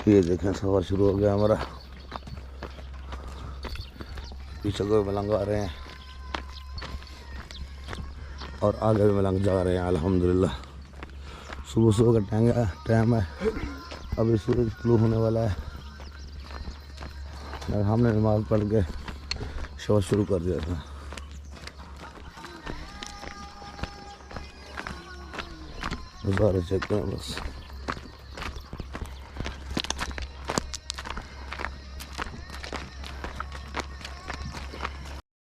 ये देखें सफ़र शुरू हो गया हमारा। पीछे को भी मलंग आ रहे हैं और आगे भी मलंग जा रहे हैं अल्हम्दुलिल्लाह। सुबह सुबह का टाइम है, अभी सूरज तुलू होने वाला है। हमने नमाज पढ़ के शोर शुरू कर दिया था। नज़ारे चेक करें बस।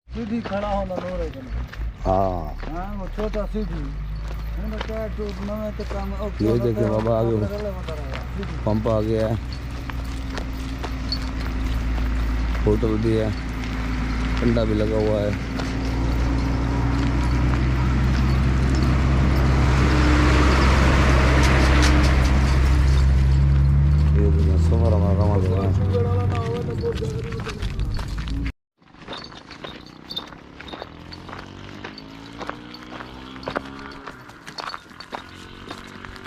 सीधी खड़ा होना नोरे के। हाँ वो छोटा सीधी ये देखिए बाबा आगे पंप आ गया है, होटल भी है, ठंडा भी लगा हुआ है। ये देखिए सफर हमारा रवा गया है।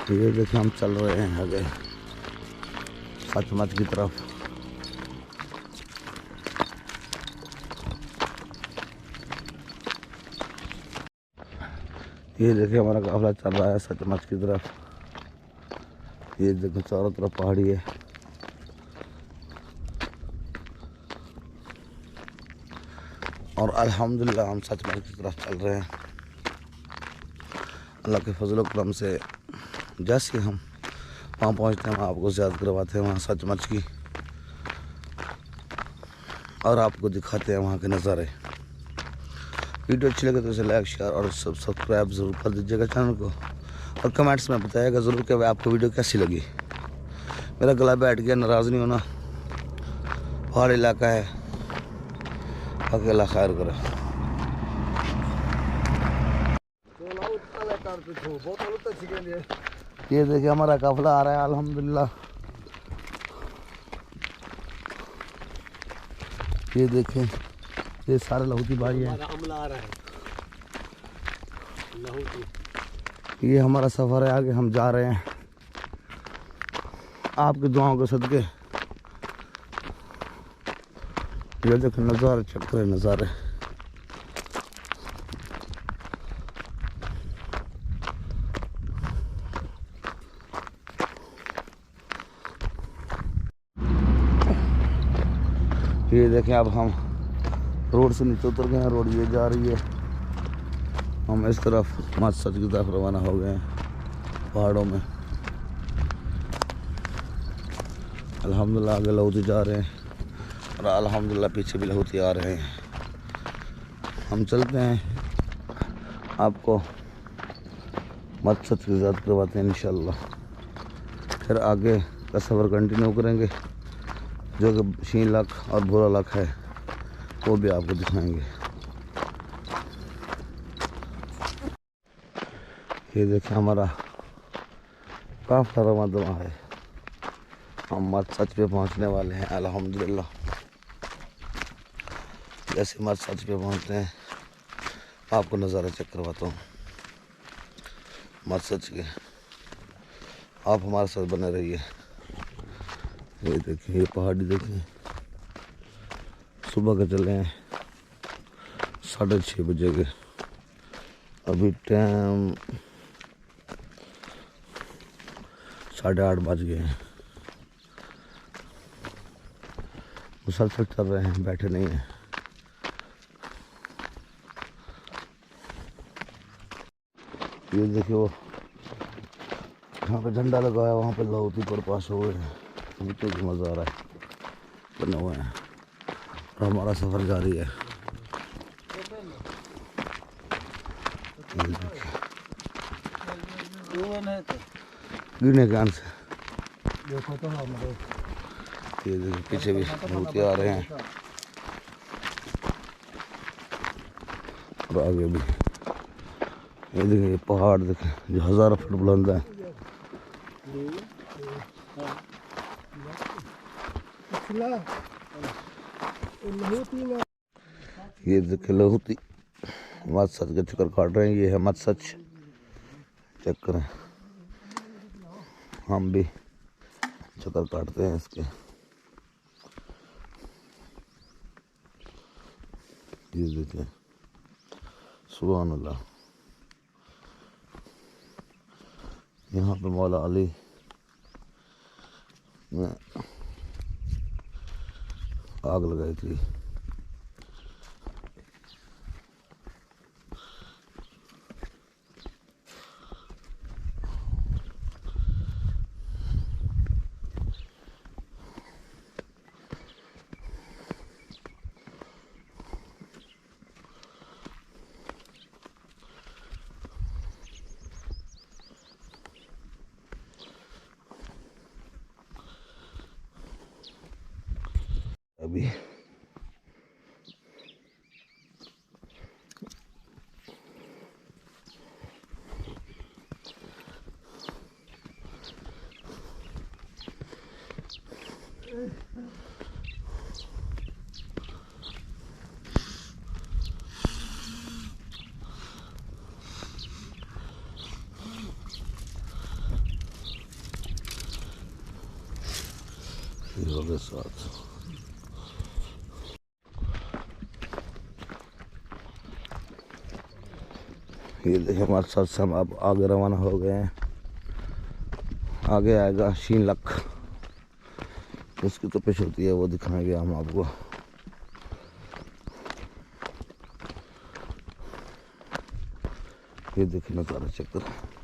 ये देखिए हम चल रहे हैं आगे सचमच की तरफ। ये देखिए हमारा काफिला चल रहा है सचमच की तरफ। ये देखिए चारों तरफ पहाड़ी है। और अल्हम्दुलिल्लाह हम सचमच की तरफ चल रहे हैं। अल्लाह के फजल करम से जैसे हम वहाँ पहुँचते हैं, वहाँ आपको ज़्यादा करवाते हैं वहाँ सचमच की, और आपको दिखाते हैं वहाँ के नज़ारे। वीडियो अच्छी लगे तो इसे लाइक शेयर और सब्सक्राइब ज़रूर कर दीजिएगा चैनल को, और कमेंट्स में बताइएगा ज़रूर कि आपको वीडियो कैसी लगी। मेरा गला बैठ गया, नाराज़ नहीं होना, पहाड़ी इलाका है, अकेला खैर करे। ये देखिए हमारा काफिला आ रहा है अल्हम्दुलिल्लाह। ये देखें ये सारे लहूती भाई हैं। ये हमारा सफ़र है, आगे हम जा रहे हैं आपकी दुआओं के सदके। ये देखें नज़ारे, चक्कर नज़ारे। ये देखें अब हम रोड से नीचे उतर गए हैं, रोड ये जा रही है। हम इस तरफ मकसद की तरफ रवाना हो गए हैं पहाड़ों में। अल्हम्दुलिल्लाह आगे लहूती जा रहे हैं और अल्हम्दुलिल्लाह पीछे भी लहूती आ रहे हैं। हम चलते हैं, आपको मकसद की ज़्यादा करवाते हैं इंशाअल्लाह। फिर आगे का सफ़र कंटिन्यू करेंगे, जो कि शीन लाख और भूरा लाख है वो भी आपको दिखाएंगे। ये देखिए हमारा काफ़ी रवा दवा है, हम मकसद पे पहुंचने वाले हैं अल्हम्दुलिल्लाह। जैसे मकसद पे पहुंचते हैं आपको नज़ारा चेक करवाता हूँ मकसद के, आप हमारे साथ बने रहिए। ये देखिए ये पहाड़ी देखिए, सुबह के चले हैं 6:30 बजे के, अभी टाइम 8:30 बज गए हैं। मुसलसल चल रहे हैं, बैठे नहीं हैं। ये देखिए वो यहाँ पे झंडा लगा है, वहाँ पे लहूती पर पास हुए हैं, नीचे की मज़ा आ रहा है, बने हुए हैं और हमारा सफ़र जारी है। गिरने ज्ञान से ये देखिए पीछे भी लहूती आ रहे हैं और आगे भी। ये देखिए ये पहाड़ देखें जो 1000 फुट बुलंद है। ये देखिए लहूती मकसद के चक्कर काट रहे हैं, ये है मकसद चक्कर। हम भी चक्कर काटते हैं इसके। ये देखिए, सुभान अल्लाह। यहाँ पे मौला अली ने आग लगाई थी। अभी हीरो के साथ ये देखिए, हमारे साथ से हम अब आगे रवाना हो गए हैं। आगे आएगा शीनलक, उसकी तो पेश होती है, वो दिखाएंगे हम आपको। ये देखिए नज़ारा चेक करो।